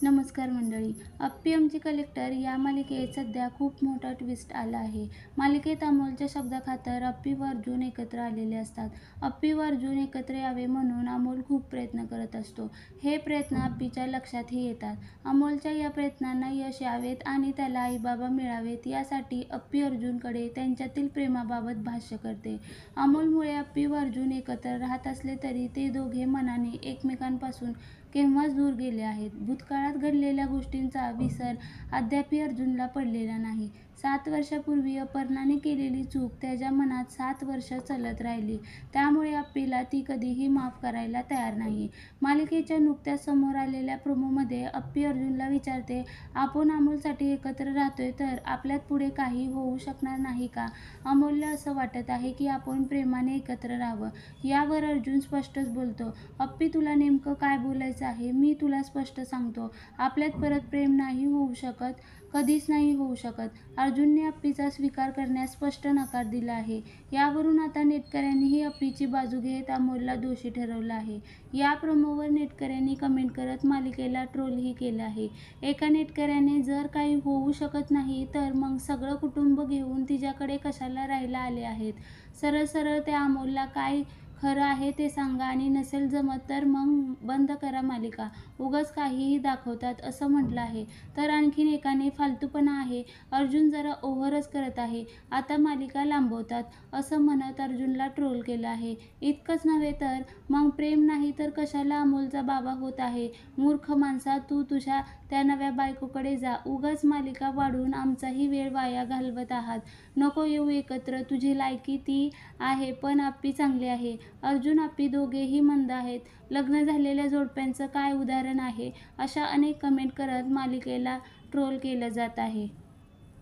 नमस्कार मंडळी. अप्पी आमची कलेक्टर या मालिकेत सध्या खूप मोठा ट्विस्ट आला आहे. मालिकेत अमोलच्या शब्दाखातर अप्पी व अर्जुन एकत्र आलेले असतात. अप्पी व अर्जुन एकत्र यावे म्हणून अमोल खूप प्रयत्न करत असतो. हे प्रयत्न अप्पीच्या लक्षातही येतात. अमोलच्या या प्रयत्नांना यश यावेत आणि त्याला आईबाबा मिळावेत यासाठी अप्पी अर्जुनकडे त्यांच्यातील प्रेमाबाबत भाष्य करते. अमोलमुळे अप्पी व अर्जुन एकत्र राहत असले तरी ते दोघे मनाने एकमेकांपासून केव्हाच दूर गेले आहेत. भूतकाळात घडलेल्या गोष्टींचा विसर अद्यापही अर्जुनला पडलेला नाही. 7 वर्षांपूर्वी अपर्णाने केलेली चूक त्याच्या मनात 7 वर्ष चालत राहिली. त्यामुळे अप्पीला ती कधीही माफ करायला तयार नाही. मालिकेच्या नुकत्याच समोर आलेल्या प्रोमोमध्ये अप्पी अर्जुनला विचारते, आपण अमोलसाठी एकत्र राहतोय तर आपल्यात पुढे काही होऊ शकणार नाही का? अमोलला असं वाटत आहे की आपण प्रेमाने एकत्र राहावं. यावर अर्जुन स्पष्टच बोलतो, अप्पी तुला नेमकं काय बोलायचं आहे? मी तुला स्पष्ट सांगतो, आपल्यात परत प्रेम नाही होऊ शकत, कधीच नाही होऊ शकत. अर्जुनने अप्पीचा स्वीकार करण्यास स्पष्ट नकार दिला आहे. यावरून आता नेटकऱ्यांनीही अप्पीची बाजू घेत अमोलला दोषी ठरवलं आहे. या प्रोमोवर नेटकऱ्यांनी कमेंट करत मालिकेला ट्रोलही केलं आहे. एका नेटकऱ्याने, जर काही होऊ शकत नाही तर मग सगळं कुटुंब घेऊन तिच्याकडे कशाला राहायला आले आहेत? सरळ सरळ त्या अमोलला काय खरं आहे ते सांगा आणि नसेल जमत तर मग बंद करा मालिका, उगाच काहीही दाखवतात असं म्हटलं आहे. तर आणखीन एकाने, फालतूपणा आहे, अर्जुन जरा ओव्हरच करत आहे, आता मालिका लांबवतात असं म्हणत अर्जुनला ट्रोल केलं आहे. इतकंच नव्हे तर मग प्रेम नाही तर कशाला अमोलचा बाबा होत आहे? मूर्ख माणसा, तू तुझ्या त्या नव्या बायकोकडे जा, उगाच मालिका वाढवून आमचाही वेळ वाया घालवत आहात. नको येऊ एकत्र, तुझी लायकी ती आहे पण अप्पी चांगली आहे. अर्जुन अप्पी दोघेही मंद आहेत, लग्न झालेल्या जोडप्यांचं काय उदाहरण आहे? अशा अनेक कमेंट करत मालिकेला ट्रोल केलं जात आहे.